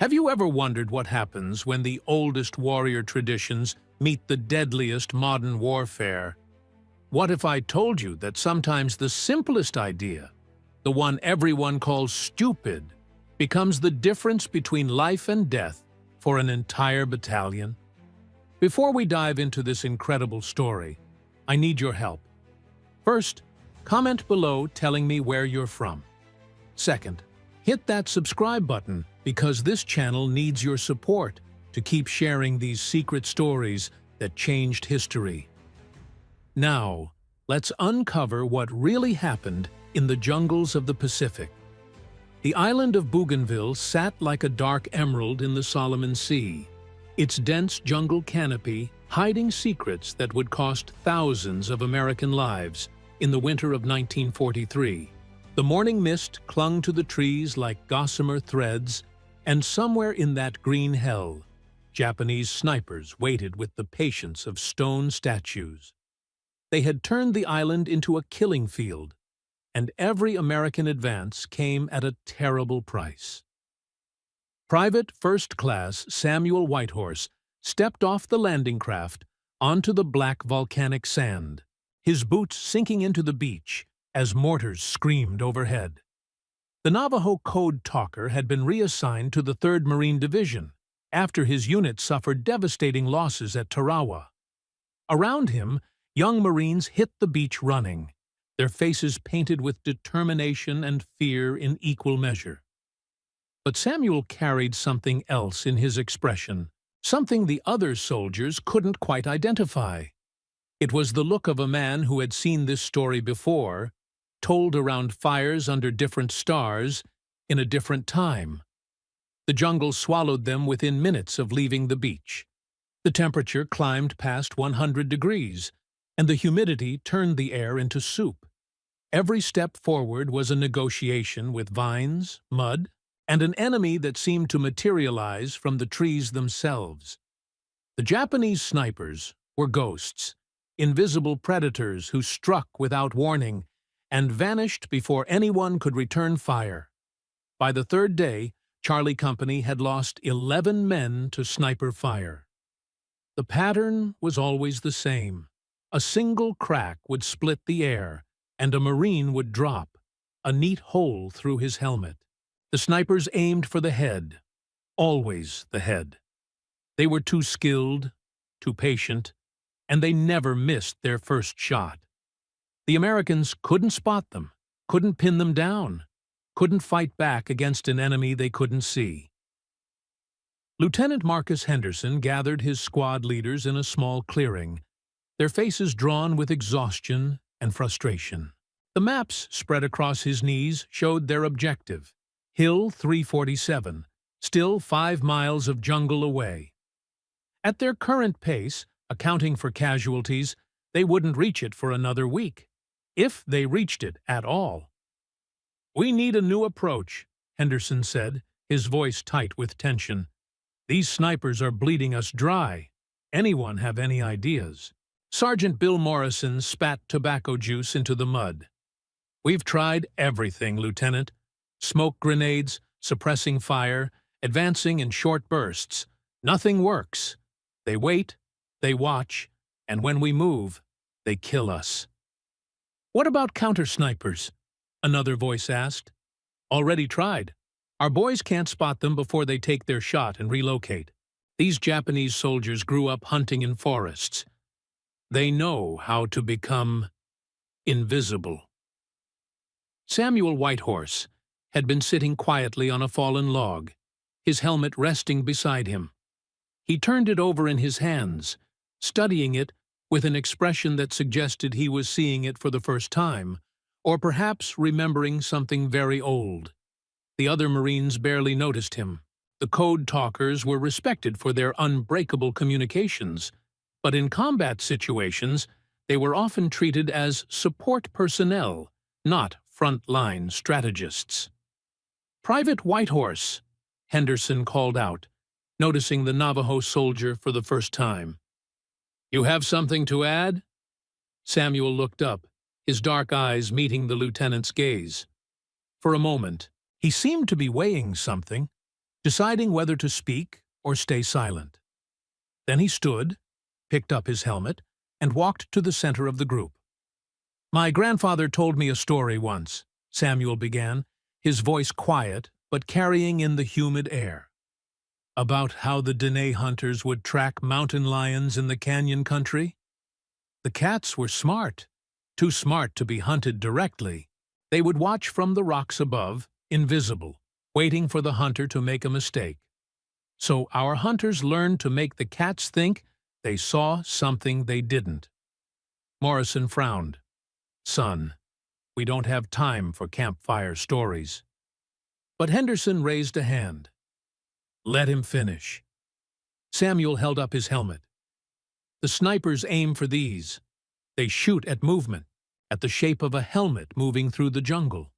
Have you ever wondered what happens when the oldest warrior traditions meet the deadliest modern warfare? What if I told you that sometimes the simplest idea, the one everyone calls stupid, becomes the difference between life and death for an entire battalion? Before we dive into this incredible story, I need your help. First, comment below telling me where you're from. Second, hit that subscribe button because this channel needs your support to keep sharing these secret stories that changed history. Now, let's uncover what really happened in the jungles of the Pacific. The island of Bougainville sat like a dark emerald in the Solomon Sea, its dense jungle canopy hiding secrets that would cost thousands of American lives in the winter of 1943. The morning mist clung to the trees like gossamer threads, and somewhere in that green hell, Japanese snipers waited with the patience of stone statues. They had turned the island into a killing field, and every American advance came at a terrible price. Private First Class Samuel Whitehorse stepped off the landing craft onto the black volcanic sand, his boots sinking into the beach as mortars screamed overhead. The Navajo code talker had been reassigned to the 3rd Marine Division after his unit suffered devastating losses at Tarawa. Around him, young Marines hit the beach running, their faces painted with determination and fear in equal measure. But Samuel carried something else in his expression, something the other soldiers couldn't quite identify. It was the look of a man who had seen this story before, told around fires under different stars, in a different time. The jungle swallowed them within minutes of leaving the beach. The temperature climbed past 100 degrees, and the humidity turned the air into soup. Every step forward was a negotiation with vines, mud, and an enemy that seemed to materialize from the trees themselves. The Japanese snipers were ghosts, invisible predators who struck without warning and vanished before anyone could return fire. By the 3rd day, Charlie Company had lost 11 men to sniper fire. The pattern was always the same. A single crack would split the air, and a Marine would drop, a neat hole through his helmet. The snipers aimed for the head, always the head. They were too skilled, too patient, and they never missed their first shot. The Americans couldn't spot them, couldn't pin them down, couldn't fight back against an enemy they couldn't see. Lieutenant Marcus Henderson gathered his squad leaders in a small clearing, their faces drawn with exhaustion and frustration. The maps spread across his knees showed their objective, Hill 347, still 5 miles of jungle away. At their current pace, accounting for casualties, they wouldn't reach it for another week, if they reached it at all. "We need a new approach," Henderson said, his voice tight with tension. "These snipers are bleeding us dry. Anyone have any ideas?" Sergeant Bill Morrison spat tobacco juice into the mud. "We've tried everything, Lieutenant. Smoke grenades, suppressing fire, advancing in short bursts. Nothing works. They wait, they watch, and when we move, they kill us." "What about counter-snipers?" another voice asked. "Already tried. Our boys can't spot them before they take their shot and relocate. These Japanese soldiers grew up hunting in forests. They know how to become invisible." Samuel Whitehorse had been sitting quietly on a fallen log, his helmet resting beside him. He turned it over in his hands, studying it with an expression that suggested he was seeing it for the first time, or perhaps remembering something very old. The other Marines barely noticed him. The code talkers were respected for their unbreakable communications, but in combat situations, they were often treated as support personnel, not front-line strategists. "Private Whitehorse," Henderson called out, noticing the Navajo soldier for the first time. "You have something to add?" Samuel looked up, his dark eyes meeting the lieutenant's gaze. For a moment, he seemed to be weighing something. deciding whether to speak or stay silent. Then he stood, picked up his helmet, and walked to the center of the group. "My grandfather told me a story once," Samuel began, his voice quiet but carrying in the humid air, "about how the Dene hunters would track mountain lions in the canyon country. The cats were smart, too smart to be hunted directly. They would watch from the rocks above, invisible, waiting for the hunter to make a mistake. So our hunters learned to make the cats think they saw something they didn't." Morrison frowned. "Son, we don't have time for campfire stories." But Henderson raised a hand. "Let him finish." Samuel held up his helmet. "The snipers aim for these. They shoot at movement, at the shape of a helmet moving through the jungle.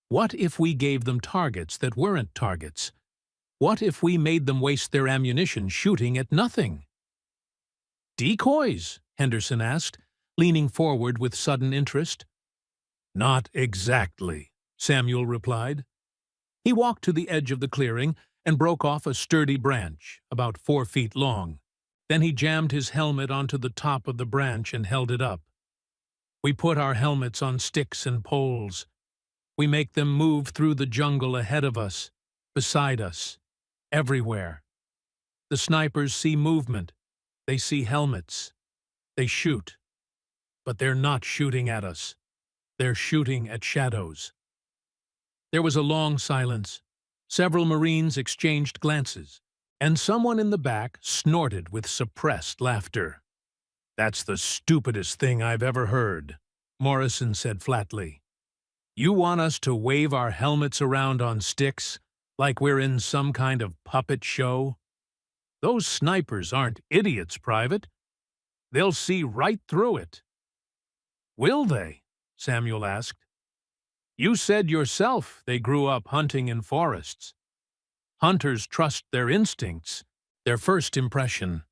What if we gave them targets that weren't targets? What if we made them waste their ammunition shooting at nothing?" "Decoys?" Henderson asked, leaning forward with sudden interest. "Not exactly," Samuel replied. He walked to the edge of the clearing and broke off a sturdy branch, about 4 feet long. Then he jammed his helmet onto the top of the branch and held it up. "We put our helmets on sticks and poles. We make them move through the jungle ahead of us, beside us, everywhere. The snipers see movement. They see helmets. They shoot. But they're not shooting at us. They're shooting at shadows." There was a long silence. Several Marines exchanged glances, and someone in the back snorted with suppressed laughter. "That's the stupidest thing I've ever heard," Morrison said flatly. "You want us to wave our helmets around on sticks like we're in some kind of puppet show? Those snipers aren't idiots, Private. They'll see right through it." "Will they?" Samuel asked. "You said yourself they grew up hunting in forests. Hunters trust their instincts, their first impression.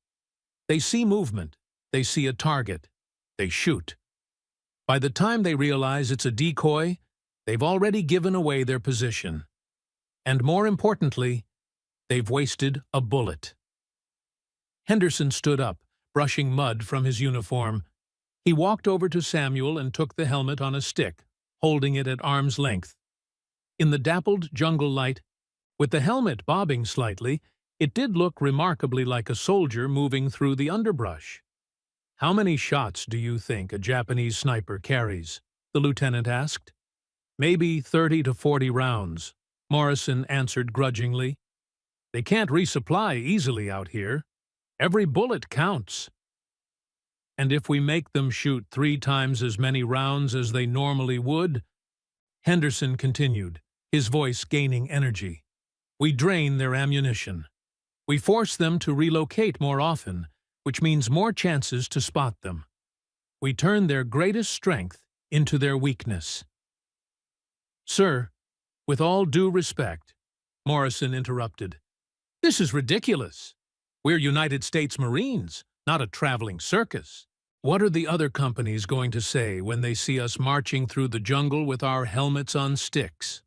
They see movement, they see a target, they shoot. By the time they realize it's a decoy, they've already given away their position. And more importantly, they've wasted a bullet." Henderson stood up, brushing mud from his uniform. He walked over to Samuel and took the helmet on a stick, holding it at arm's length. In the dappled jungle light, with the helmet bobbing slightly, it did look remarkably like a soldier moving through the underbrush. "How many shots do you think a Japanese sniper carries?" the lieutenant asked. "Maybe 30 to 40 rounds," Morrison answered grudgingly. "They can't resupply easily out here. Every bullet counts. And if we make them shoot 3 times as many rounds as they normally would," Henderson continued, his voice gaining energy, "we drain their ammunition. We force them to relocate more often, which means more chances to spot them. We turn their greatest strength into their weakness." "Sir, with all due respect," Morrison interrupted, "this is ridiculous. We're United States Marines, not a traveling circus. What are the other companies going to say when they see us marching through the jungle with our helmets on sticks?"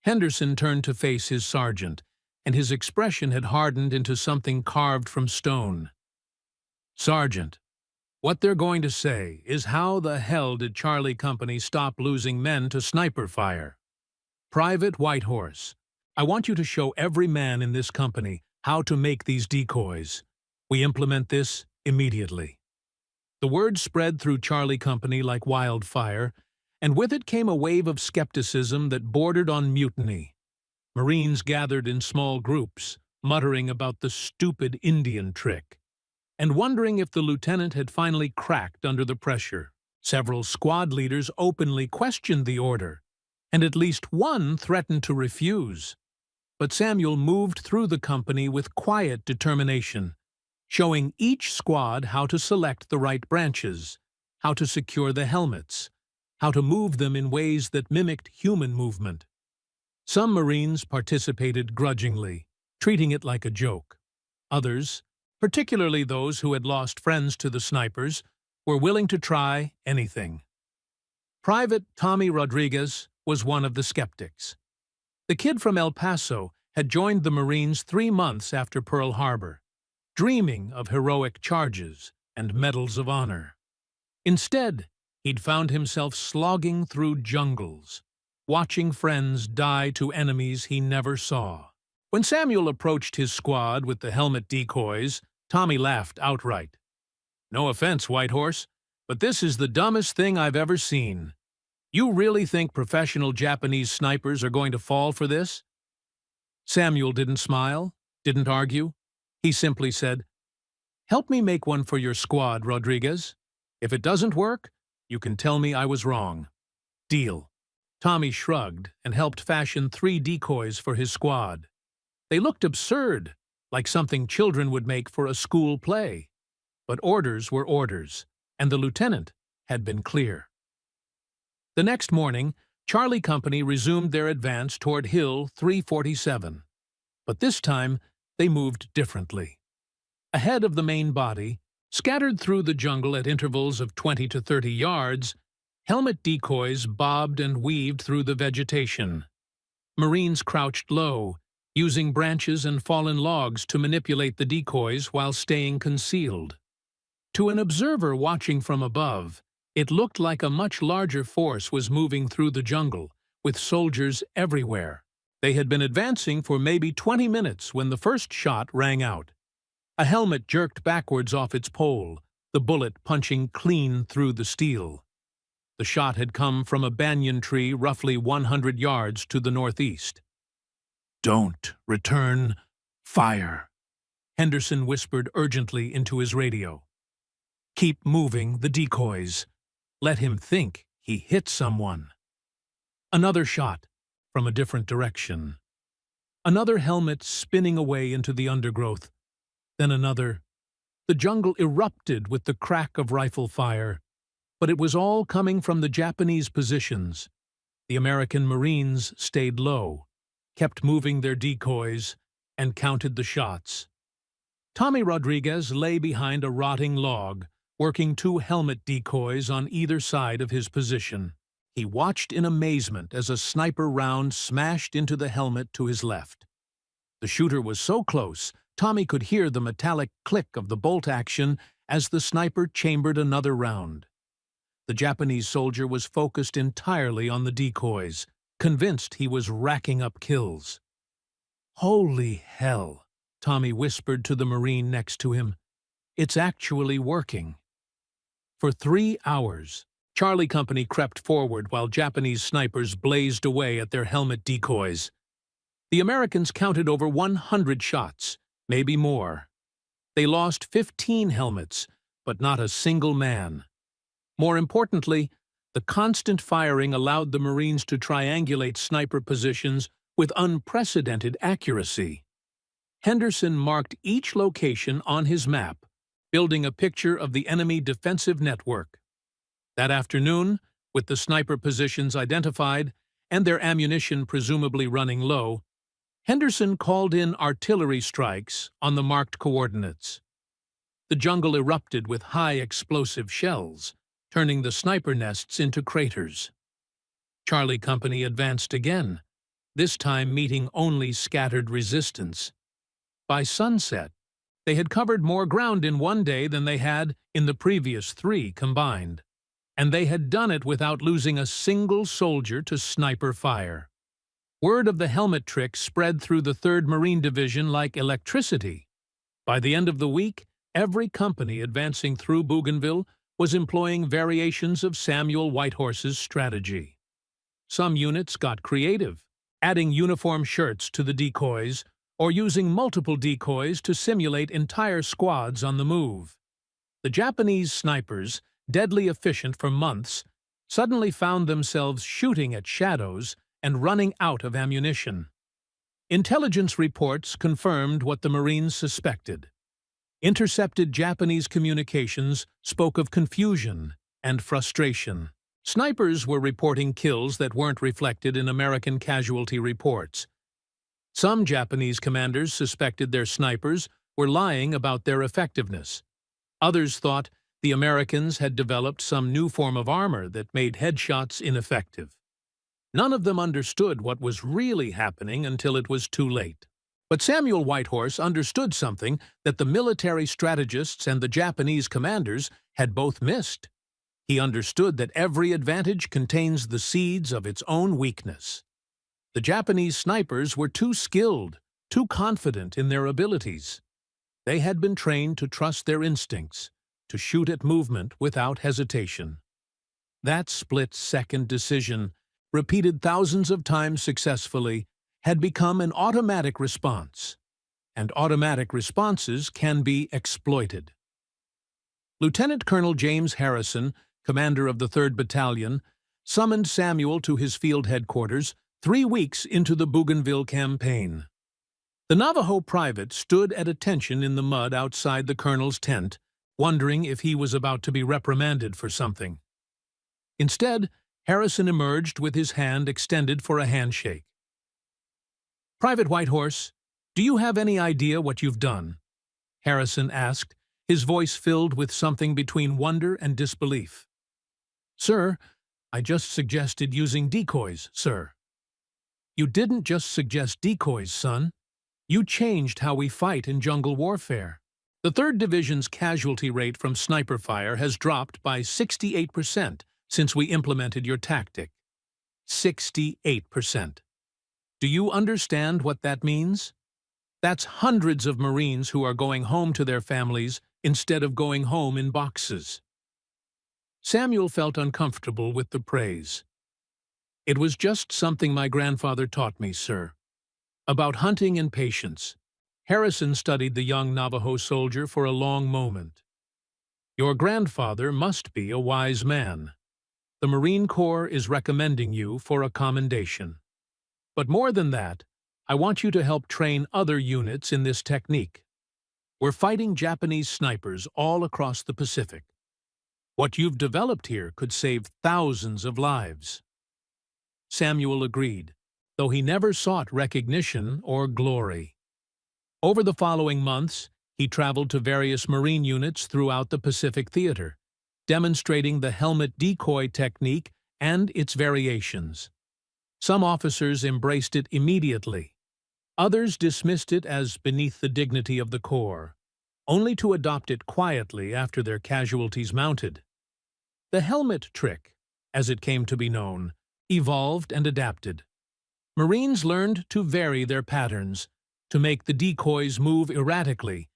Henderson turned to face his sergeant, and his expression had hardened into something carved from stone. "Sergeant, what they're going to say is how the hell did Charlie Company stop losing men to sniper fire? Private Whitehorse, I want you to show every man in this company how to make these decoys. We implement this immediately." The word spread through Charlie Company like wildfire, and with it came a wave of skepticism that bordered on mutiny. Marines gathered in small groups, muttering about the stupid Indian trick, and wondering if the lieutenant had finally cracked under the pressure. Several squad leaders openly questioned the order, and at least one threatened to refuse. But Samuel moved through the company with quiet determination, showing each squad how to select the right branches, how to secure the helmets, how to move them in ways that mimicked human movement. Some Marines participated grudgingly, treating it like a joke. Others, particularly those who had lost friends to the snipers, were willing to try anything. Private Tommy Rodriguez was one of the skeptics. The kid from El Paso had joined the Marines 3 months after Pearl Harbor, dreaming of heroic charges and medals of honor. Instead, he'd found himself slogging through jungles, watching friends die to enemies he never saw. When Samuel approached his squad with the helmet decoys, Tommy laughed outright. "No offense, White Horse, but this is the dumbest thing I've ever seen. You really think professional Japanese snipers are going to fall for this?" Samuel didn't smile, didn't argue. He simply said, "Help me make one for your squad, Rodriguez. If it doesn't work, you can tell me I was wrong. Deal." Tommy shrugged and helped fashion 3 decoys for his squad. They looked absurd, like something children would make for a school play. But orders were orders, and the lieutenant had been clear. The next morning, Charlie Company resumed their advance toward Hill 347. But this time, they moved differently. Ahead of the main body, scattered through the jungle at intervals of 20 to 30 yards, helmet decoys bobbed and weaved through the vegetation. Marines crouched low, using branches and fallen logs to manipulate the decoys while staying concealed. To an observer watching from above, it looked like a much larger force was moving through the jungle, with soldiers everywhere. They had been advancing for maybe 20 minutes when the first shot rang out. A helmet jerked backwards off its pole, the bullet punching clean through the steel. The shot had come from a banyan tree roughly 100 yards to the northeast. "Don't return fire," Henderson whispered urgently into his radio. "Keep moving the decoys. Let him think he hit someone." Another shot from a different direction. Another helmet spinning away into the undergrowth. Then another. The jungle erupted with the crack of rifle fire, but it was all coming from the Japanese positions. The American Marines stayed low, kept moving their decoys, and counted the shots. Tommy Rodriguez lay behind a rotting log, working 2 helmet decoys on either side of his position. He watched in amazement as a sniper round smashed into the helmet to his left. The shooter was so close, Tommy could hear the metallic click of the bolt action as the sniper chambered another round. The Japanese soldier was focused entirely on the decoys, convinced he was racking up kills. "Holy hell," Tommy whispered to the Marine next to him. "It's actually working." For 3 hours, Charlie Company crept forward while Japanese snipers blazed away at their helmet decoys. The Americans counted over 100 shots, maybe more. They lost 15 helmets, but not a single man. More importantly, the constant firing allowed the Marines to triangulate sniper positions with unprecedented accuracy. Henderson marked each location on his map, building a picture of the enemy defensive network. That afternoon, with the sniper positions identified and their ammunition presumably running low, Henderson called in artillery strikes on the marked coordinates. The jungle erupted with high explosive shells, turning the sniper nests into craters. Charlie Company advanced again, this time meeting only scattered resistance. By sunset, they had covered more ground in one day than they had in the previous 3 combined, and they had done it without losing a single soldier to sniper fire. Word of the helmet trick spread through the 3rd Marine Division like electricity. By the end of the week, every company advancing through Bougainville was employing variations of Samuel Whitehorse's strategy. Some units got creative, adding uniform shirts to the decoys or using multiple decoys to simulate entire squads on the move. The Japanese snipers, deadly efficient for months, suddenly found themselves shooting at shadows and running out of ammunition. Intelligence reports confirmed what the Marines suspected. Intercepted Japanese communications spoke of confusion and frustration. Snipers were reporting kills that weren't reflected in American casualty reports. Some Japanese commanders suspected their snipers were lying about their effectiveness. Others thought the Americans had developed some new form of armor that made headshots ineffective. None of them understood what was really happening until it was too late. But Samuel Whitehorse understood something that the military strategists and the Japanese commanders had both missed. He understood that every advantage contains the seeds of its own weakness. The Japanese snipers were too skilled, too confident in their abilities. They had been trained to trust their instincts, to shoot at movement without hesitation. That split-second decision, repeated thousands of times successfully, had become an automatic response, and automatic responses can be exploited. Lieutenant Colonel James Harrison, commander of the 3rd Battalion, summoned Samuel to his field headquarters 3 weeks into the Bougainville campaign. The Navajo private stood at attention in the mud outside the colonel's tent, wondering if he was about to be reprimanded for something. Instead, Harrison emerged with his hand extended for a handshake. "Private Whitehorse, do you have any idea what you've done?" Harrison asked, his voice filled with something between wonder and disbelief. "Sir, I just suggested using decoys, sir." "You didn't just suggest decoys, son. You changed how we fight in jungle warfare. The 3rd Division's casualty rate from sniper fire has dropped by 68% since we implemented your tactic. 68%. Do you understand what that means? That's hundreds of Marines who are going home to their families instead of going home in boxes." Samuel felt uncomfortable with the praise. "It was just something my grandfather taught me, sir. About hunting and patience." Harrison studied the young Navajo soldier for a long moment. "Your grandfather must be a wise man. The Marine Corps is recommending you for a commendation. But more than that, I want you to help train other units in this technique. We're fighting Japanese snipers all across the Pacific. What you've developed here could save thousands of lives." Samuel agreed, though he never sought recognition or glory. Over the following months, he traveled to various Marine units throughout the Pacific Theater, demonstrating the helmet decoy technique and its variations. Some officers embraced it immediately. Others dismissed it as beneath the dignity of the Corps, only to adopt it quietly after their casualties mounted. The helmet trick, as it came to be known, evolved and adapted. Marines learned to vary their patterns, to make the decoys move erratically,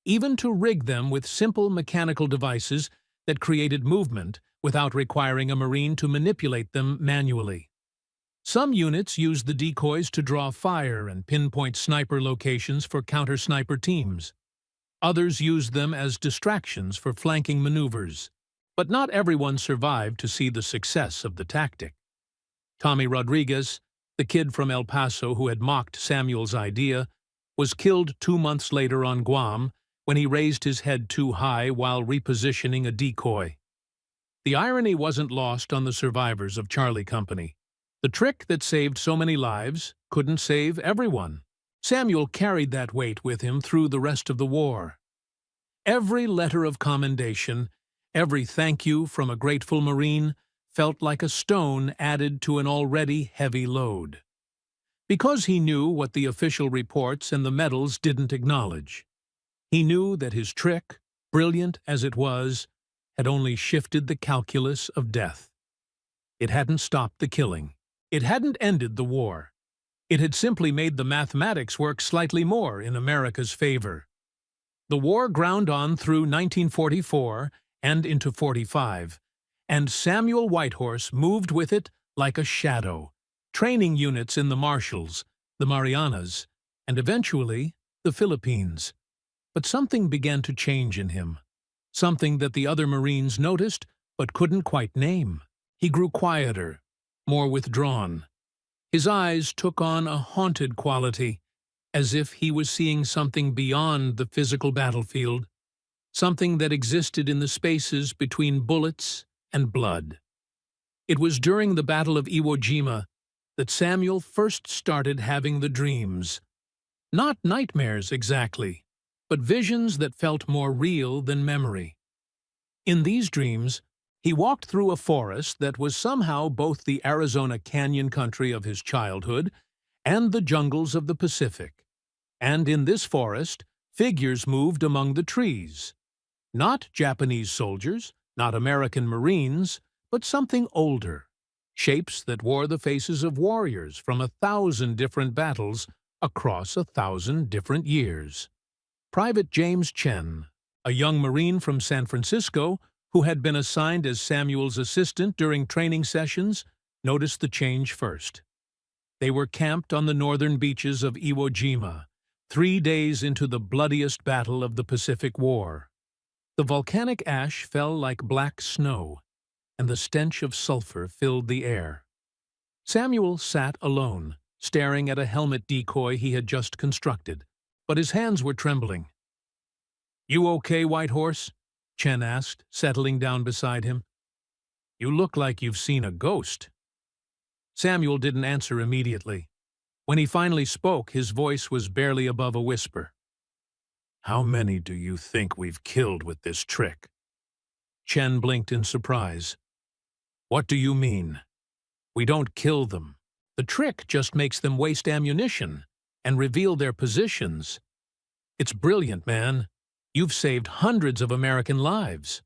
even to rig them with simple mechanical devices that created movement without requiring a Marine to manipulate them manually. Some units used the decoys to draw fire and pinpoint sniper locations for counter-sniper teams. Others used them as distractions for flanking maneuvers. But not everyone survived to see the success of the tactic. Tommy Rodriguez, the kid from El Paso who had mocked Samuel's idea, was killed 2 months later on Guam when he raised his head too high while repositioning a decoy. The irony wasn't lost on the survivors of Charlie Company. The trick that saved so many lives couldn't save everyone. Samuel carried that weight with him through the rest of the war. Every letter of commendation, every thank you from a grateful Marine, felt like a stone added to an already heavy load. Because he knew what the official reports and the medals didn't acknowledge. He knew that his trick, brilliant as it was, had only shifted the calculus of death. It hadn't stopped the killing. It hadn't ended the war. It had simply made the mathematics work slightly more in America's favor. The war ground on through 1944 and into 45, and Samuel Whitehorse moved with it like a shadow, training units in the Marshalls, the Marianas, and eventually the Philippines. But something began to change in him, something that the other Marines noticed but couldn't quite name. He grew quieter, more withdrawn. His eyes took on a haunted quality, as if he was seeing something beyond the physical battlefield, something that existed in the spaces between bullets and blood. It was during the Battle of Iwo Jima that Samuel first started having the dreams. Not nightmares exactly, but visions that felt more real than memory. In these dreams, He walked through a forest that was somehow both the Arizona canyon country of his childhood and the jungles of the Pacific. And in this forest, figures moved among the trees. Not Japanese soldiers, not American Marines, but something older. Shapes that wore the faces of warriors from 1,000 different battles across 1,000 different years. Private James Chen, a young Marine from San Francisco who had been assigned as Samuel's assistant during training sessions, noticed the change first. They were camped on the northern beaches of Iwo Jima, 3 days into the bloodiest battle of the Pacific War. The volcanic ash fell like black snow, and the stench of sulfur filled the air. Samuel sat alone, staring at a helmet decoy he had just constructed, but his hands were trembling. "You okay, White Horse?" Chen asked, settling down beside him. "You look like you've seen a ghost." Samuel didn't answer immediately. When he finally spoke, his voice was barely above a whisper. "How many do you think we've killed with this trick?" Chen blinked in surprise. "What do you mean? We don't kill them. The trick just makes them waste ammunition and reveal their positions. It's brilliant, man. You've saved hundreds of American lives."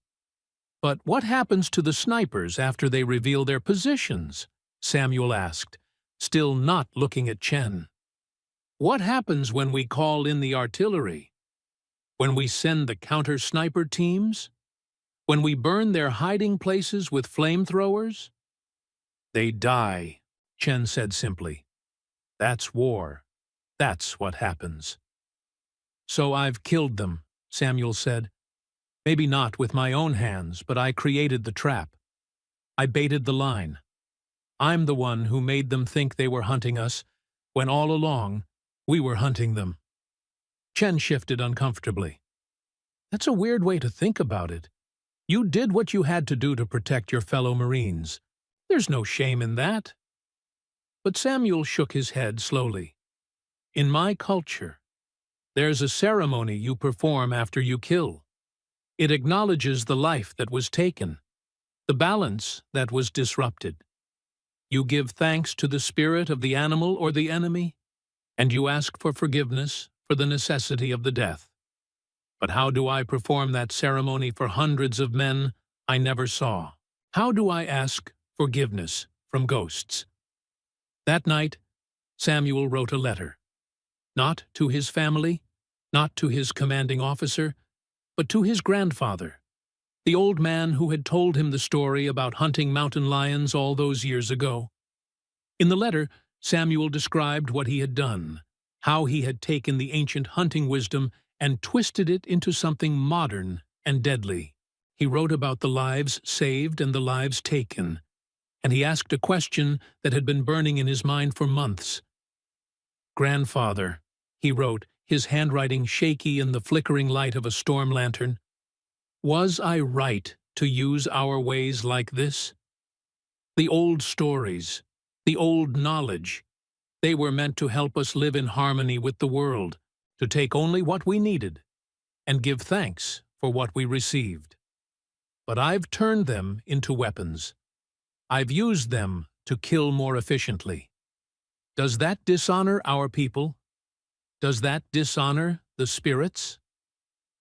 "But what happens to the snipers after they reveal their positions?" Samuel asked, still not looking at Chen. "What happens when we call in the artillery? When we send the counter-sniper teams? When we burn their hiding places with flamethrowers?" "They die," Chen said simply. "That's war. That's what happens." "So I've killed them," Samuel said. "Maybe not with my own hands, but I created the trap. I baited the line. I'm the one who made them think they were hunting us, when all along we were hunting them." Chen shifted uncomfortably. "That's a weird way to think about it. You did what you had to do to protect your fellow Marines. There's no shame in that." But Samuel shook his head slowly. "In my culture, there's a ceremony you perform after you kill. It acknowledges the life that was taken, the balance that was disrupted. You give thanks to the spirit of the animal or the enemy, and you ask for forgiveness for the necessity of the death. But how do I perform that ceremony for hundreds of men I never saw? How do I ask forgiveness from ghosts?" That night, Samuel wrote a letter. Not to his family, not to his commanding officer, but to his grandfather, the old man who had told him the story about hunting mountain lions all those years ago. In the letter, Samuel described what he had done, how he had taken the ancient hunting wisdom and twisted it into something modern and deadly. He wrote about the lives saved and the lives taken, and he asked a question that had been burning in his mind for months. "Grandfather," he wrote, his handwriting shaky in the flickering light of a storm lantern, "was I right to use our ways like this? The old stories, the old knowledge, they were meant to help us live in harmony with the world, to take only what we needed, and give thanks for what we received. But I've turned them into weapons. I've used them to kill more efficiently. Does that dishonor our people? Does that dishonor the spirits?"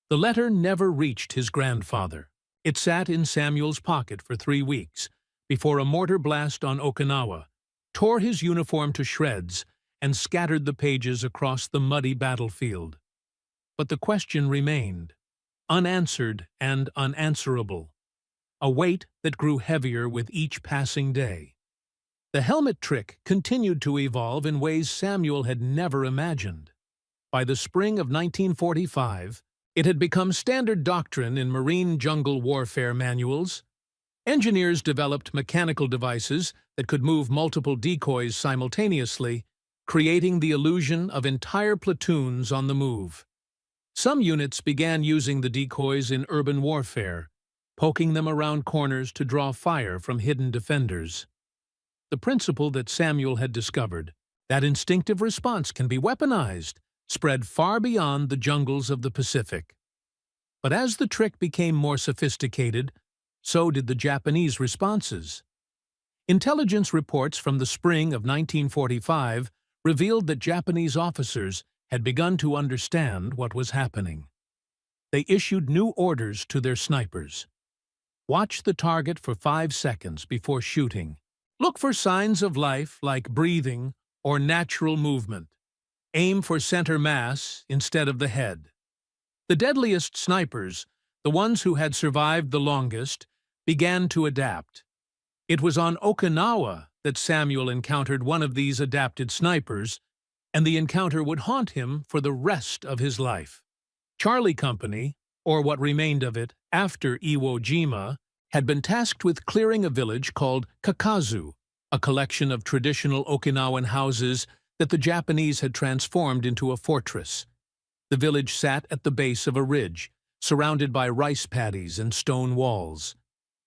The letter never reached his grandfather. It sat in Samuel's pocket for 3 weeks, before a mortar blast on Okinawa tore his uniform to shreds and scattered the pages across the muddy battlefield. But the question remained, unanswered and unanswerable, a weight that grew heavier with each passing day. The helmet trick continued to evolve in ways Samuel had never imagined. By the spring of 1945, it had become standard doctrine in Marine jungle warfare manuals. Engineers developed mechanical devices that could move multiple decoys simultaneously, creating the illusion of entire platoons on the move. Some units began using the decoys in urban warfare, poking them around corners to draw fire from hidden defenders. The principle that Samuel had discovered, that instinctive response can be weaponized, spread far beyond the jungles of the Pacific. But as the trick became more sophisticated, So did the Japanese responses. Intelligence reports from the spring of 1945 revealed that Japanese officers had begun to understand what was happening. They issued new orders to their snipers. Watch the target for 5 seconds before shooting. Look for signs of life like breathing or natural movement. Aim for center mass instead of the head. The deadliest snipers, the ones who had survived the longest, began to adapt. It was on Okinawa that Samuel encountered one of these adapted snipers, and the encounter would haunt him for the rest of his life. Charlie Company, or what remained of it after Iwo Jima, had been tasked with clearing a village called Kakazu, a collection of traditional Okinawan houses that the Japanese had transformed into a fortress. The village sat at the base of a ridge, surrounded by rice paddies and stone walls.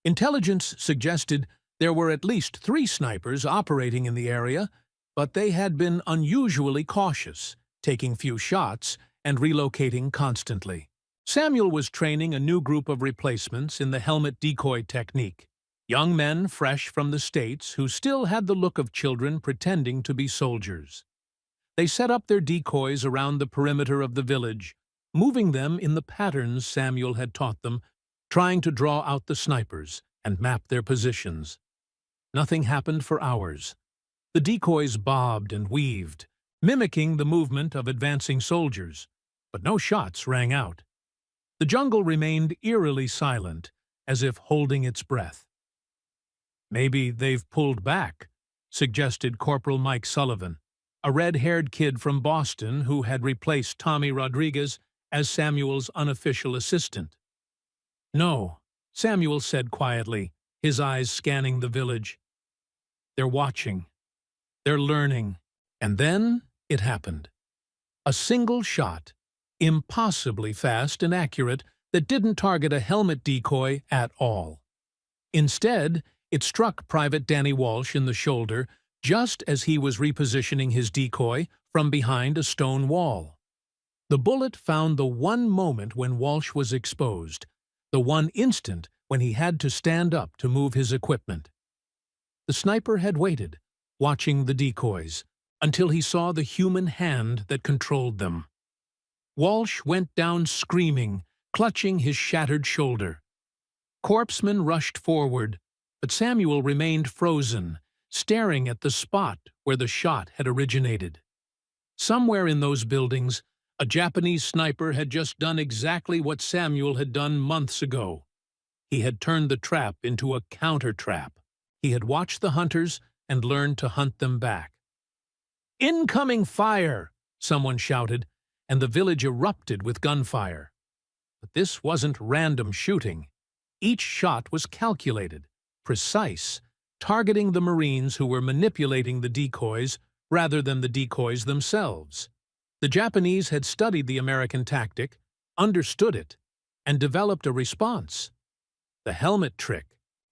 Intelligence suggested there were at least 3 snipers operating in the area, but they had been unusually cautious, taking few shots and relocating constantly. Samuel was training a new group of replacements in the helmet decoy technique, young men fresh from the States who still had the look of children pretending to be soldiers. They set up their decoys around the perimeter of the village, moving them in the patterns Samuel had taught them, trying to draw out the snipers and map their positions. Nothing happened for hours. The decoys bobbed and weaved, mimicking the movement of advancing soldiers, but no shots rang out. The jungle remained eerily silent, as if holding its breath. "Maybe they've pulled back," suggested Corporal Mike Sullivan, a red-haired kid from Boston who had replaced Tommy Rodriguez as Samuel's unofficial assistant. "No," Samuel said quietly, his eyes scanning the village. "They're watching. They're learning." And then it happened. A single shot, impossibly fast and accurate, that didn't target a helmet decoy at all. Instead, it struck Private Danny Walsh in the shoulder just as he was repositioning his decoy from behind a stone wall. The bullet found the one moment when Walsh was exposed, the one instant when he had to stand up to move his equipment. The sniper had waited, watching the decoys, until he saw the human hand that controlled them. Walsh went down screaming, clutching his shattered shoulder. Corpsmen rushed forward, but Samuel remained frozen, staring at the spot where the shot had originated. Somewhere in those buildings, a Japanese sniper had just done exactly what Samuel had done months ago. He had turned the trap into a counter-trap. He had watched the hunters and learned to hunt them back. "Incoming fire!" someone shouted, and the village erupted with gunfire. But this wasn't random shooting. Each shot was calculated, precise, targeting the Marines who were manipulating the decoys rather than the decoys themselves. The Japanese had studied the American tactic, understood it, and developed a response. The helmet trick,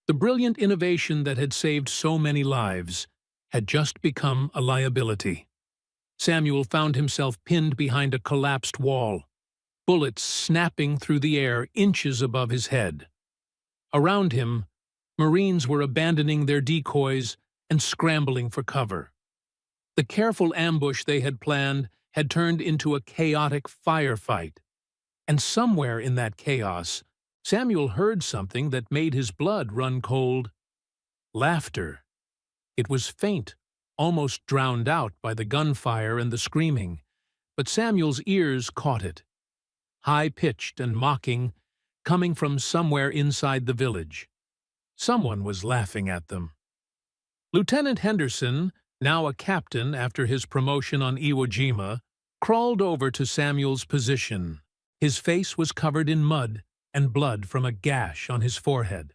the brilliant innovation that had saved so many lives, had just become a liability. Samuel found himself pinned behind a collapsed wall, bullets snapping through the air inches above his head. Around him, Marines were abandoning their decoys and scrambling for cover. The careful ambush they had planned had turned into a chaotic firefight. And somewhere in that chaos, Samuel heard something that made his blood run cold. Laughter. It was faint, almost drowned out by the gunfire and the screaming, but Samuel's ears caught it. High-pitched and mocking, coming from somewhere inside the village. Someone was laughing at them. Lieutenant Henderson, now a captain after his promotion on Iwo Jima, crawled over to Samuel's position. His face was covered in mud and blood from a gash on his forehead.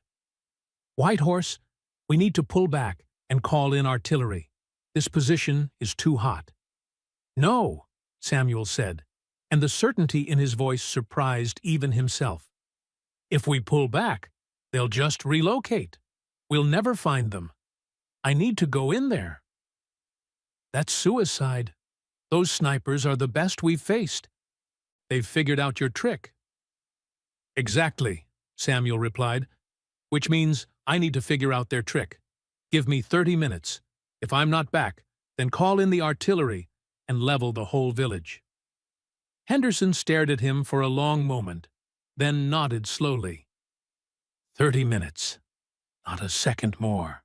"Whitehorse, we need to pull back and call in artillery. This position is too hot." "No," Samuel said, and the certainty in his voice surprised even himself. "If we pull back, they'll just relocate. We'll never find them. I need to go in there." "That's suicide. Those snipers are the best we've faced. They've figured out your trick." "Exactly," Samuel replied. which means I need to figure out their trick. Give me 30 minutes. If I'm not back, then call in the artillery and level the whole village." Henderson stared at him for a long moment, then nodded slowly. 30 minutes. Not a second more.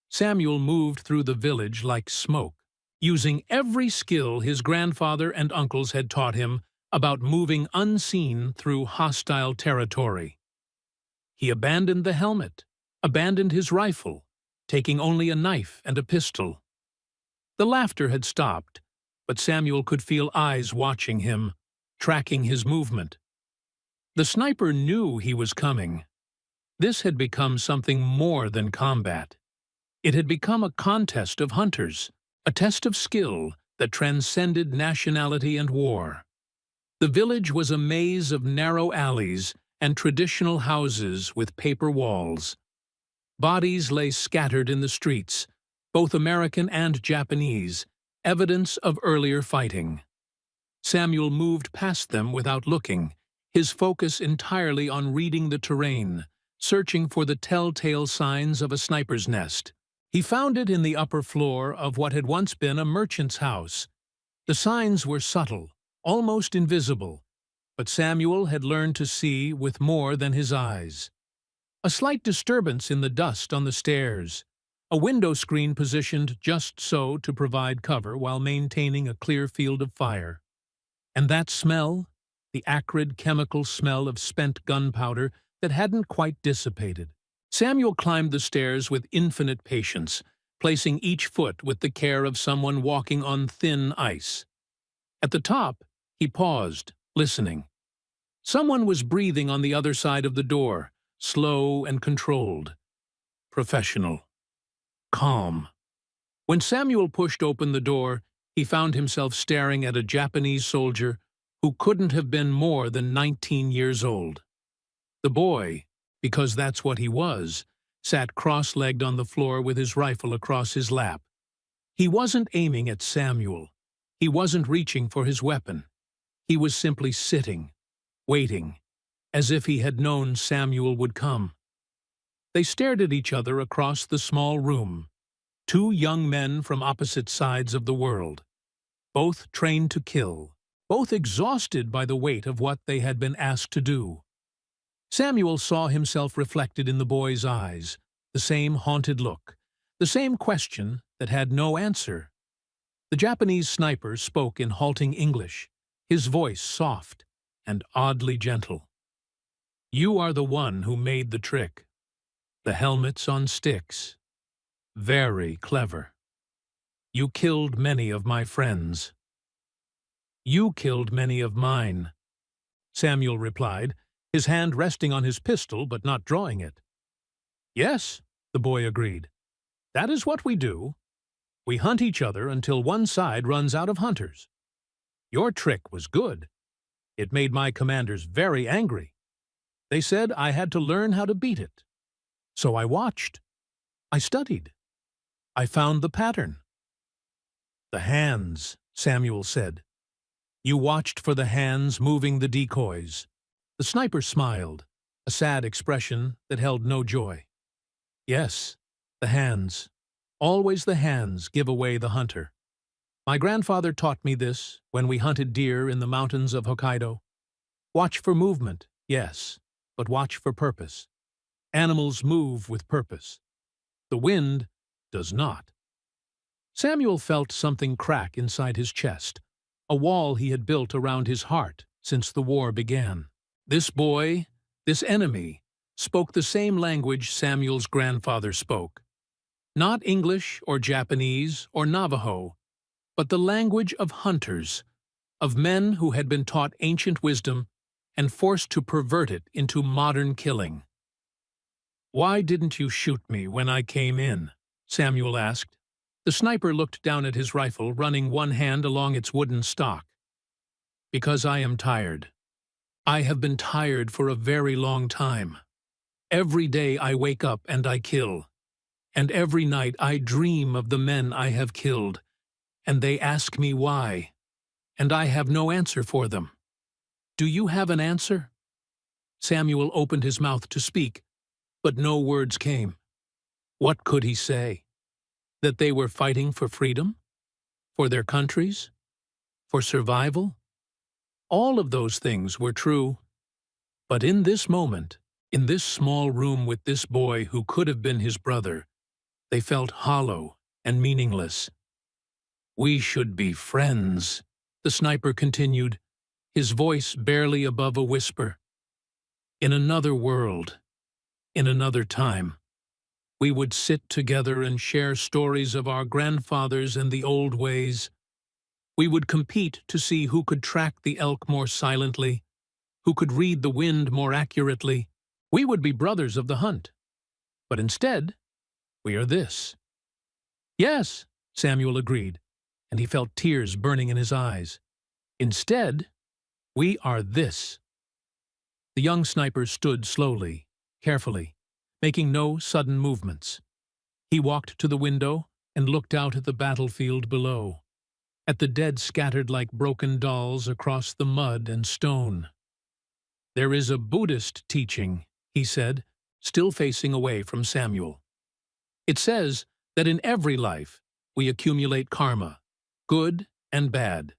Samuel moved through the village like smoke, using every skill his grandfather and uncles had taught him about moving unseen through hostile territory. He abandoned the helmet, abandoned his rifle, taking only a knife and a pistol. The laughter had stopped, but Samuel could feel eyes watching him, tracking his movement. The sniper knew he was coming. This had become something more than combat. It had become a contest of hunters, a test of skill that transcended nationality and war. The village was a maze of narrow alleys and traditional houses with paper walls. Bodies lay scattered in the streets, both American and Japanese, evidence of earlier fighting. Samuel moved past them without looking, his focus entirely on reading the terrain, searching for the telltale signs of a sniper's nest. He found it in the upper floor of what had once been a merchant's house. The signs were subtle, almost invisible, but Samuel had learned to see with more than his eyes. A slight disturbance in the dust on the stairs, a window screen positioned just so to provide cover while maintaining a clear field of fire. And that smell, the acrid chemical smell of spent gunpowder that hadn't quite dissipated. Samuel climbed the stairs with infinite patience, placing each foot with the care of someone walking on thin ice. At the top, he paused, listening. Someone was breathing on the other side of the door, slow and controlled. Professional. Calm. When Samuel pushed open the door, he found himself staring at a Japanese soldier who couldn't have been more than 19 years old. The boy, because that's what he was, sat cross-legged on the floor with his rifle across his lap. He wasn't aiming at Samuel. He wasn't reaching for his weapon. He was simply sitting, waiting, as if he had known Samuel would come. They stared at each other across the small room, two young men from opposite sides of the world, both trained to kill, both exhausted by the weight of what they had been asked to do. Samuel saw himself reflected in the boy's eyes, the same haunted look, the same question that had no answer. The Japanese sniper spoke in halting English, his voice soft and oddly gentle. "You are the one who made the trick. The helmets on sticks. Very clever. You killed many of my friends." "You killed many of mine," Samuel replied, his hand resting on his pistol but not drawing it. "Yes," the boy agreed. "That is what we do. We hunt each other until one side runs out of hunters. Your trick was good. It made my commanders very angry. They said I had to learn how to beat it. So I watched. I studied. I found the pattern." "The hands," Samuel said. "You watched for the hands moving the decoys." The sniper smiled, a sad expression that held no joy. "Yes, the hands. Always the hands give away the hunter. My grandfather taught me this when we hunted deer in the mountains of Hokkaido. Watch for movement, yes, but watch for purpose. Animals move with purpose. The wind does not." Samuel felt something crack inside his chest, a wall he had built around his heart since the war began. This boy, this enemy, spoke the same language Samuel's grandfather spoke. Not English or Japanese or Navajo, but the language of hunters, of men who had been taught ancient wisdom and forced to pervert it into modern killing. "Why didn't you shoot me when I came in?" Samuel asked. The sniper looked down at his rifle, running one hand along its wooden stock. "Because I am tired. I have been tired for a very long time. Every day I wake up and I kill. And every night I dream of the men I have killed, and they ask me why, and I have no answer for them. Do you have an answer?" Samuel opened his mouth to speak, But no words came. What could he say? That they were fighting for freedom? For their countries? For survival? All of those things were true. But in this moment, in this small room with this boy who could have been his brother, they felt hollow and meaningless. "We should be friends," the sniper continued, his voice barely above a whisper. "In another world, in another time, we would sit together and share stories of our grandfathers and the old ways. We would compete to see who could track the elk more silently, who could read the wind more accurately. We would be brothers of the hunt. But instead, we are this." "Yes," Samuel agreed, and he felt tears burning in his eyes. "Instead, we are this." The young sniper stood slowly, carefully, making no sudden movements. He walked to the window and looked out at the battlefield below, at the dead scattered like broken dolls across the mud and stone. "There is a Buddhist teaching," he said, still facing away from Samuel. "It says that in every life we accumulate karma, good and bad.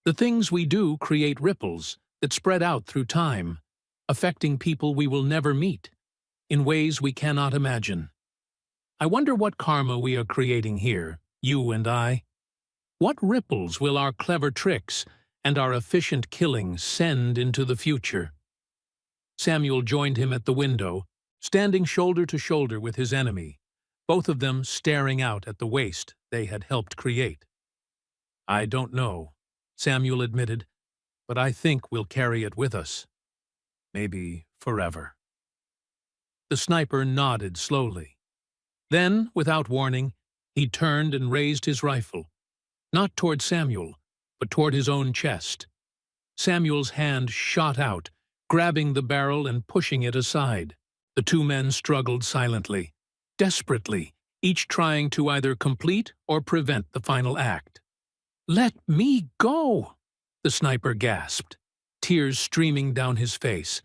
The things we do create ripples that spread out through time, affecting people we will never meet, in ways we cannot imagine. I wonder what karma we are creating here, you and I. What ripples will our clever tricks and our efficient killing send into the future?" Samuel joined him at the window, standing shoulder to shoulder with his enemy, both of them staring out at the waste they had helped create. "I don't know," Samuel admitted, "but I think we'll carry it with us. Maybe forever." The sniper nodded slowly. Then, without warning, he turned and raised his rifle, not toward Samuel, but toward his own chest. Samuel's hand shot out, grabbing the barrel and pushing it aside. The two men struggled silently, desperately, each trying to either complete or prevent the final act. "Let me go!" the sniper gasped, tears streaming down his face.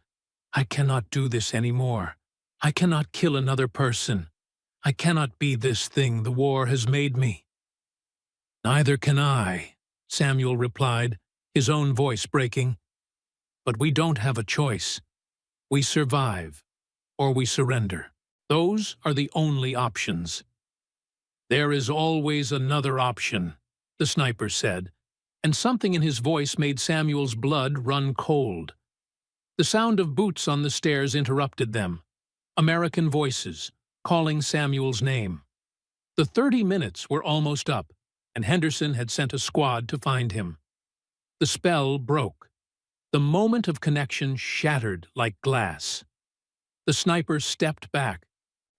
"I cannot do this anymore. I cannot kill another person. I cannot be this thing the war has made me." "Neither can I," Samuel replied, his own voice breaking. "But we don't have a choice. We survive, or we surrender. Those are the only options." "There is always another option," the sniper said, and something in his voice made Samuel's blood run cold. The sound of boots on the stairs interrupted them. American voices, calling Samuel's name. The 30 minutes were almost up, and Henderson had sent a squad to find him. The spell broke. The moment of connection shattered like glass. The sniper stepped back,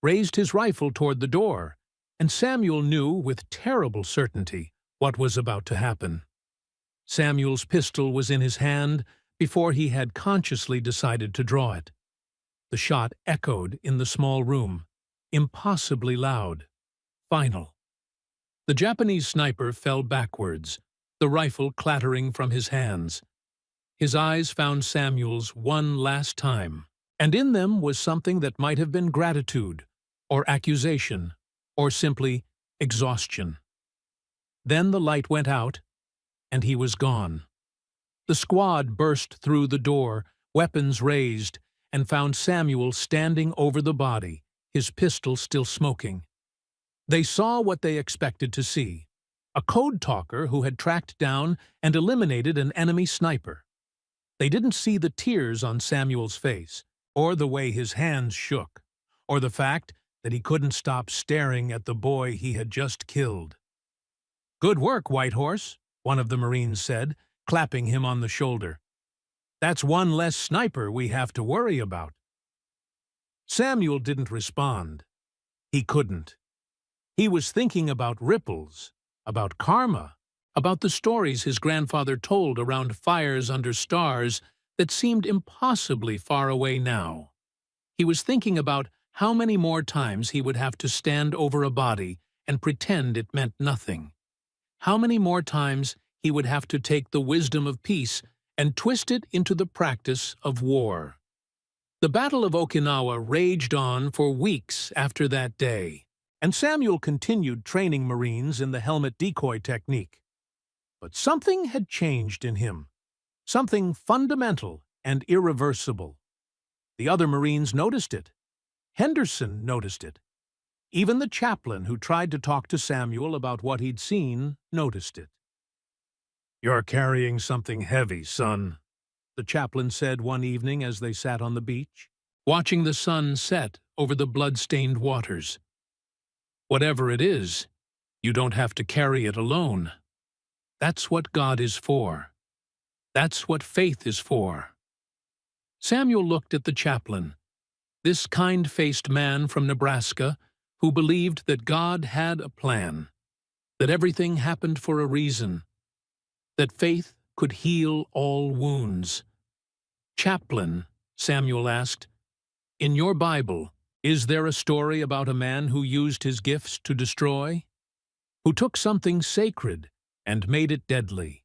raised his rifle toward the door, and Samuel knew with terrible certainty what was about to happen. Samuel's pistol was in his hand before he had consciously decided to draw it. The shot echoed in the small room, impossibly loud, final. The Japanese sniper fell backwards, the rifle clattering from his hands. His eyes found Samuel's one last time, and in them was something that might have been gratitude, or accusation, or simply exhaustion. Then the light went out, and he was gone. The squad burst through the door, weapons raised, and found Samuel standing over the body, his pistol still smoking. They saw what they expected to see: a code talker who had tracked down and eliminated an enemy sniper. They didn't see the tears on Samuel's face, or the way his hands shook, or the fact that he couldn't stop staring at the boy he had just killed. "Good work, White Horse," one of the Marines said, clapping him on the shoulder. "That's one less sniper we have to worry about." Samuel didn't respond. He couldn't. He was thinking about ripples, about karma, about the stories his grandfather told around fires under stars that seemed impossibly far away now. He was thinking about how many more times he would have to stand over a body and pretend it meant nothing. How many more times he would have to take the wisdom of peace and twist it into the practice of war. The Battle of Okinawa raged on for weeks after that day, and Samuel continued training Marines in the helmet decoy technique. But something had changed in him, something fundamental and irreversible. The other Marines noticed it. Henderson noticed it. Even the chaplain who tried to talk to Samuel about what he'd seen noticed it. "You're carrying something heavy, son," the chaplain said one evening as they sat on the beach, watching the sun set over the blood-stained waters. "Whatever it is, you don't have to carry it alone. That's what God is for. That's what faith is for." Samuel looked at the chaplain, this kind-faced man from Nebraska who believed that God had a plan, that everything happened for a reason, that faith could heal all wounds. "Chaplain," Samuel asked, "in your Bible, is there a story about a man who used his gifts to destroy? Who took something sacred and made it deadly?"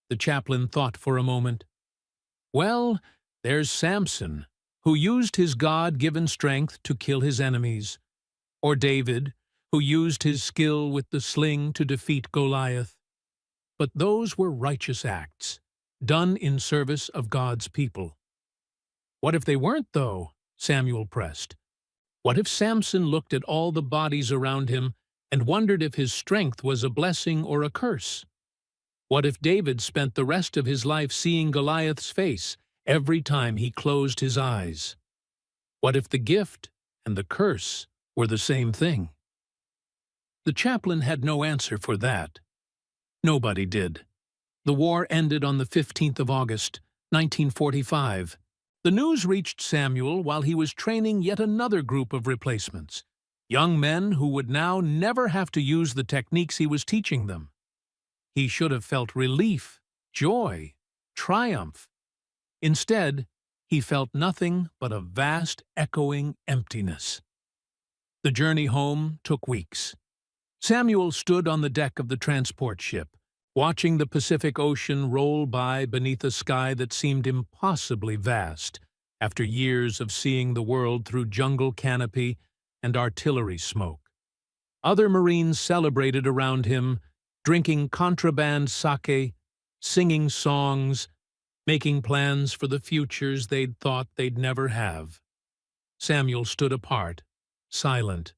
The chaplain thought for a moment. "Well, there's Samson, who used his God-given strength to kill his enemies, or David, who used his skill with the sling to defeat Goliath. But those were righteous acts, done in service of God's people." "What if they weren't, though?" Samuel pressed. "What if Samson looked at all the bodies around him and wondered if his strength was a blessing or a curse? What if David spent the rest of his life seeing Goliath's face every time he closed his eyes? What if the gift and the curse were the same thing?" The chaplain had no answer for that. Nobody did. The war ended on the 15th of August, 1945. The news reached Samuel while he was training yet another group of replacements, young men who would now never have to use the techniques he was teaching them. He should have felt relief, joy, triumph. Instead, he felt nothing but a vast, echoing emptiness. The journey home took weeks. Samuel stood on the deck of the transport ship, watching the Pacific Ocean roll by beneath a sky that seemed impossibly vast after years of seeing the world through jungle canopy and artillery smoke. Other Marines celebrated around him, drinking contraband sake, singing songs, making plans for the futures they'd thought they'd never have. Samuel stood apart, silent,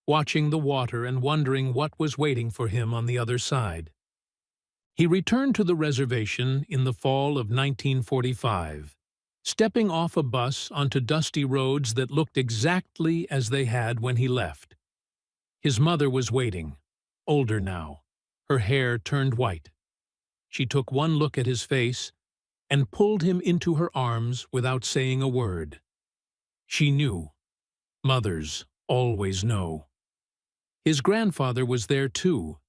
watching the water and wondering what was waiting for him on the other side. He returned to the reservation in the fall of 1945, stepping off a bus onto dusty roads that looked exactly as they had when he left. His mother was waiting, older now, her hair turned white. She took one look at his face and pulled him into her arms without saying a word. She knew. Mothers always know. His grandfather was there too,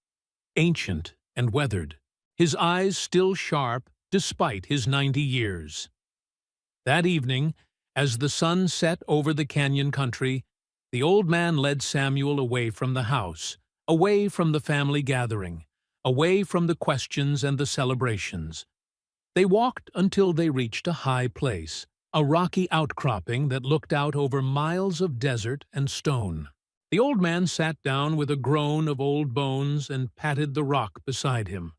ancient and weathered, his eyes still sharp despite his 90 years. That evening, as the sun set over the canyon country, the old man led Samuel away from the house, away from the family gathering, away from the questions and the celebrations. They walked until they reached a high place, a rocky outcropping that looked out over miles of desert and stone. The old man sat down with a groan of old bones and patted the rock beside him.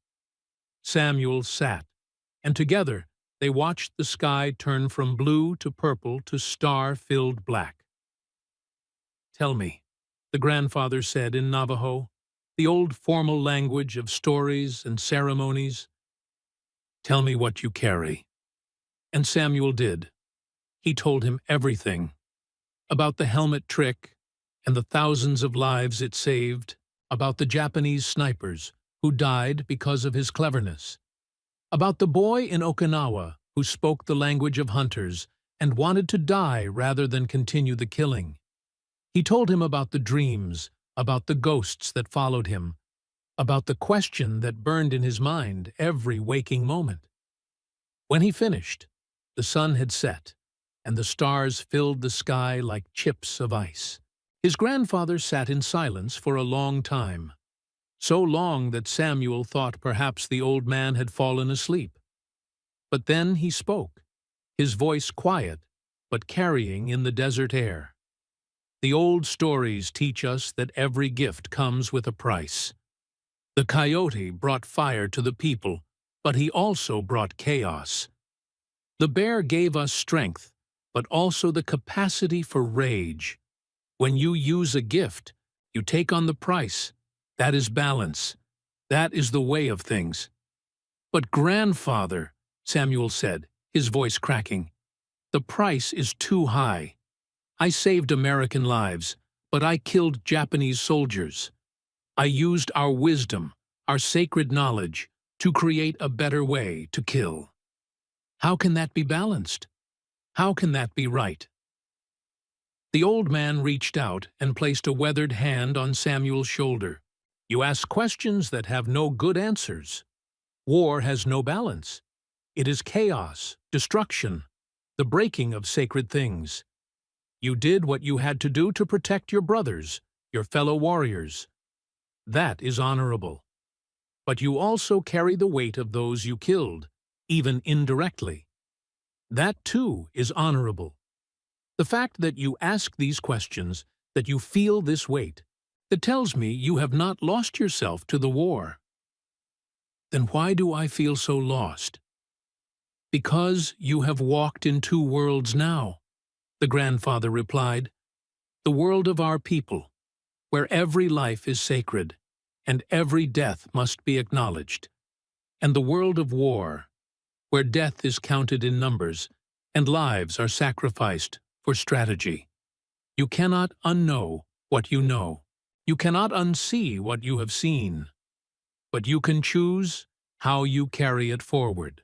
Samuel sat, and together they watched the sky turn from blue to purple to star-filled black. "Tell me," the grandfather said in Navajo, the old formal language of stories and ceremonies. "Tell me what you carry." And Samuel did. He told him everything, about the helmet trick and the thousands of lives it saved, about the Japanese snipers who died because of his cleverness, about the boy in Okinawa who spoke the language of hunters and wanted to die rather than continue the killing. He told him about the dreams, about the ghosts that followed him, about the question that burned in his mind every waking moment. When he finished, the sun had set, and the stars filled the sky like chips of ice. His grandfather sat in silence for a long time, so long that Samuel thought perhaps the old man had fallen asleep. But then he spoke, his voice quiet, but carrying in the desert air. The old stories teach us that every gift comes with a price. The coyote brought fire to the people, but he also brought chaos. The bear gave us strength, but also the capacity for rage. When you use a gift, you take on the price. That is balance. That is the way of things. But grandfather, Samuel said, his voice cracking, the price is too high. I saved American lives, but I killed Japanese soldiers. I used our wisdom, our sacred knowledge, to create a better way to kill. How can that be balanced? How can that be right? The old man reached out and placed a weathered hand on Samuel's shoulder. You ask questions that have no good answers. War has no balance. It is chaos, destruction, the breaking of sacred things. You did what you had to do to protect your brothers, your fellow warriors. That is honorable. But you also carry the weight of those you killed, even indirectly. That too is honorable. The fact that you ask these questions, that you feel this weight, that tells me you have not lost yourself to the war. Then why do I feel so lost? Because you have walked in two worlds now, the grandfather replied. The world of our people, where every life is sacred, and every death must be acknowledged, and the world of war, where death is counted in numbers, and lives are sacrificed for strategy. You cannot unknow what you know. You cannot unsee what you have seen. But you can choose how you carry it forward.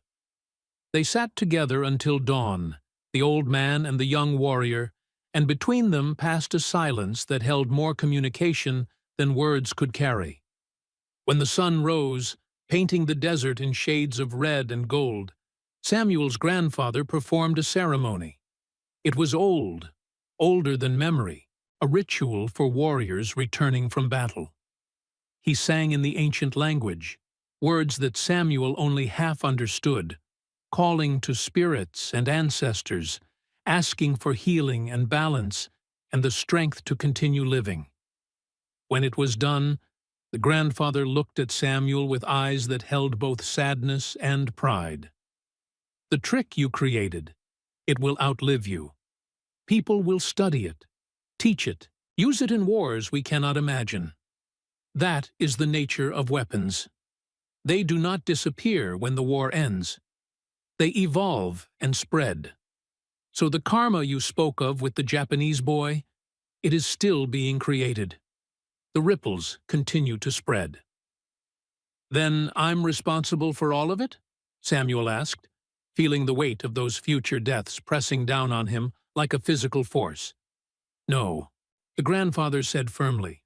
They sat together until dawn, the old man and the young warrior, and between them passed a silence that held more communication than words could carry. When the sun rose, painting the desert in shades of red and gold, Samuel's grandfather performed a ceremony. It was old, older than memory, a ritual for warriors returning from battle. He sang in the ancient language, words that Samuel only half understood, calling to spirits and ancestors, asking for healing and balance and the strength to continue living. When it was done, the grandfather looked at Samuel with eyes that held both sadness and pride. The trick you created, it will outlive you. People will study it, teach it, use it in wars we cannot imagine. That is the nature of weapons. They do not disappear when the war ends. They evolve and spread. So the karma you spoke of with the Japanese boy, it is still being created. The ripples continue to spread. Then I'm responsible for all of it? Samuel asked, feeling the weight of those future deaths pressing down on him like a physical force. No, the grandfather said firmly.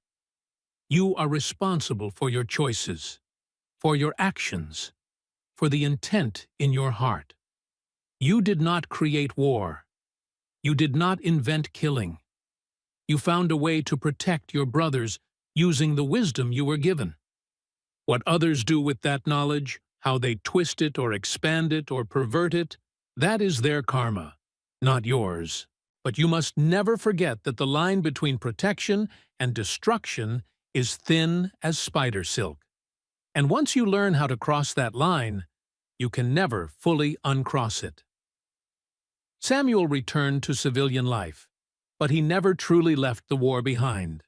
You are responsible for your choices, for your actions, for the intent in your heart. You did not create war. You did not invent killing. You found a way to protect your brothers using the wisdom you were given. What others do with that knowledge, how they twist it or expand it or pervert it, that is their karma, not yours. But you must never forget that the line between protection and destruction is thin as spider silk. And once you learn how to cross that line, you can never fully uncross it. Samuel returned to civilian life, but he never truly left the war behind.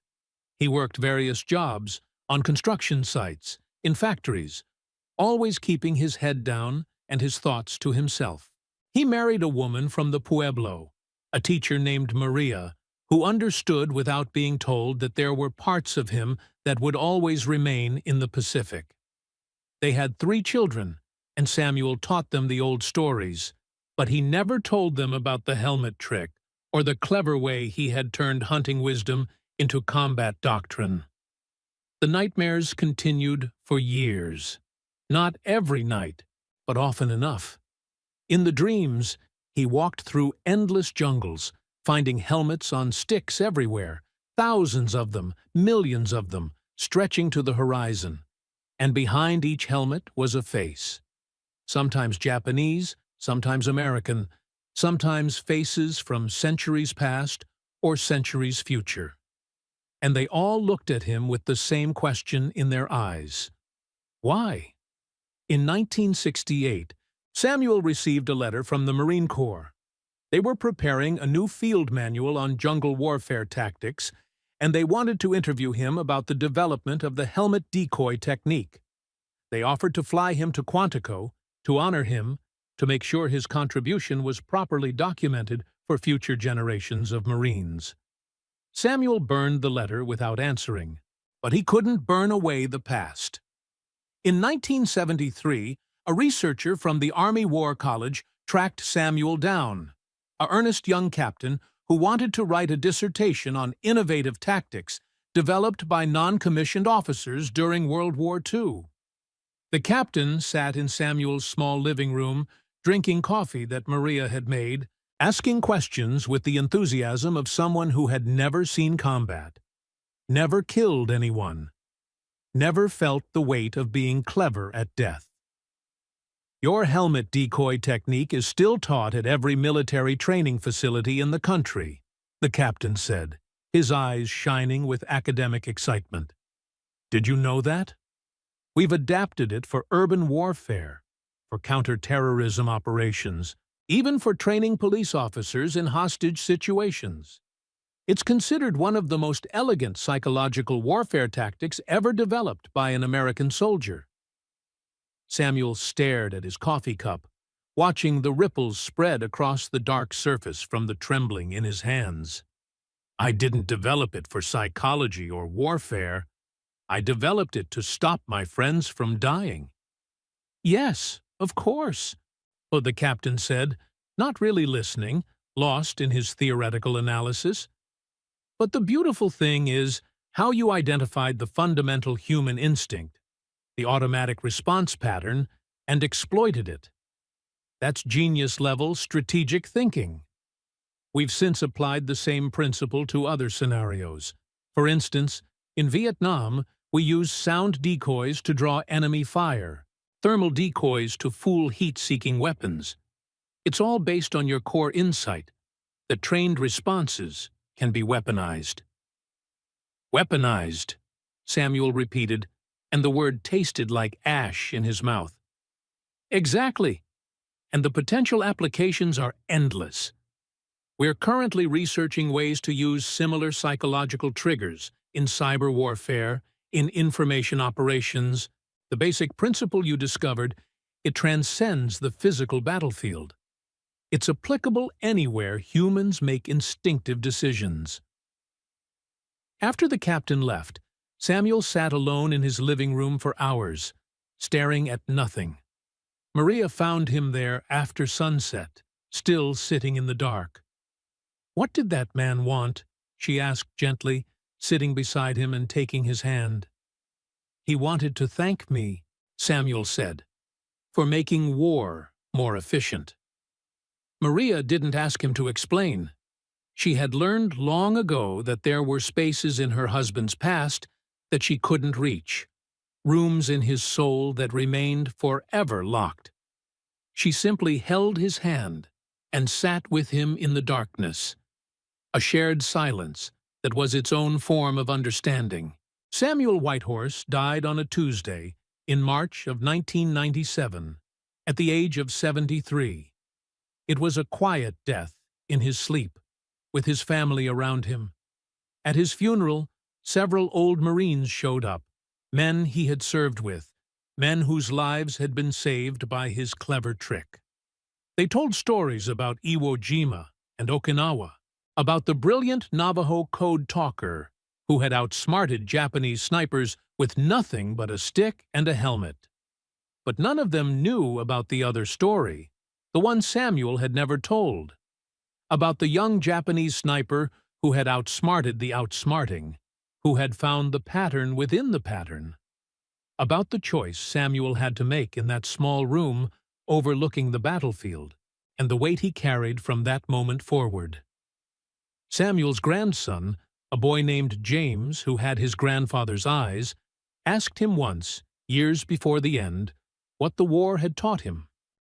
He worked various jobs on construction sites, in factories, always keeping his head down and his thoughts to himself. He married a woman from the Pueblo, a teacher named Maria, who understood without being told that there were parts of him that would always remain in the Pacific. They had 3 children, and Samuel taught them the old stories, but he never told them about the helmet trick or the clever way he had turned hunting wisdom into combat doctrine. The nightmares continued for years. Not every night, but often enough. In the dreams, he walked through endless jungles, finding helmets on sticks everywhere, thousands of them, millions of them, stretching to the horizon. And behind each helmet was a face. Sometimes Japanese, sometimes American, sometimes faces from centuries past or centuries future. And they all looked at him with the same question in their eyes. Why? In 1968, Samuel received a letter from the Marine Corps. They were preparing a new field manual on jungle warfare tactics, and they wanted to interview him about the development of the helmet decoy technique. They offered to fly him to Quantico, to honor him, to make sure his contribution was properly documented for future generations of Marines. Samuel burned the letter without answering, but he couldn't burn away the past. In 1973, a researcher from the Army War College tracked Samuel down, an earnest young captain who wanted to write a dissertation on innovative tactics developed by non-commissioned officers during World War II. The captain sat in Samuel's small living room, drinking coffee that Maria had made, asking questions with the enthusiasm of someone who had never seen combat, never killed anyone, never felt the weight of being clever at death. Your helmet decoy technique is still taught at every military training facility in the country, the captain said, his eyes shining with academic excitement. Did you know that? We've adapted it for urban warfare, for counter-terrorism operations, even for training police officers in hostage situations. It's considered one of the most elegant psychological warfare tactics ever developed by an American soldier. Samuel stared at his coffee cup, watching the ripples spread across the dark surface from the trembling in his hands. I didn't develop it for psychology or warfare. I developed it to stop my friends from dying. Yes, of course, the captain said, not really listening, lost in his theoretical analysis. But the beautiful thing is how you identified the fundamental human instinct, the automatic response pattern, and exploited it. That's genius-level strategic thinking. We've since applied the same principle to other scenarios. For instance, in Vietnam, we used sound decoys to draw enemy fire, thermal decoys to fool heat-seeking weapons. It's all based on your core insight that trained responses can be weaponized. Weaponized, Samuel repeated, and the word tasted like ash in his mouth. Exactly, and the potential applications are endless. We're currently researching ways to use similar psychological triggers in cyber warfare, in information operations. The basic principle you discovered, it transcends the physical battlefield. It's applicable anywhere humans make instinctive decisions. After the captain left, Samuel sat alone in his living room for hours, staring at nothing. Maria found him there after sunset, still sitting in the dark. What did that man want? She asked gently, sitting beside him and taking his hand. He wanted to thank me, Samuel said, for making war more efficient. Maria didn't ask him to explain. She had learned long ago that there were spaces in her husband's past that she couldn't reach, rooms in his soul that remained forever locked. She simply held his hand and sat with him in the darkness, a shared silence that was its own form of understanding. Samuel Whitehorse died on a Tuesday in March of 1997, at the age of 73. It was a quiet death in his sleep, with his family around him. At his funeral, several old Marines showed up, men he had served with, men whose lives had been saved by his clever trick. They told stories about Iwo Jima and Okinawa, about the brilliant Navajo code talker who had outsmarted Japanese snipers with nothing but a stick and a helmet. But none of them knew about the other story, the one Samuel had never told, about the young Japanese sniper who had outsmarted the outsmarting, who had found the pattern within the pattern, about the choice Samuel had to make in that small room overlooking the battlefield, and the weight he carried from that moment forward. Samuel's grandson, a boy named James who had his grandfather's eyes, asked him once, years before the end, what the war had taught him.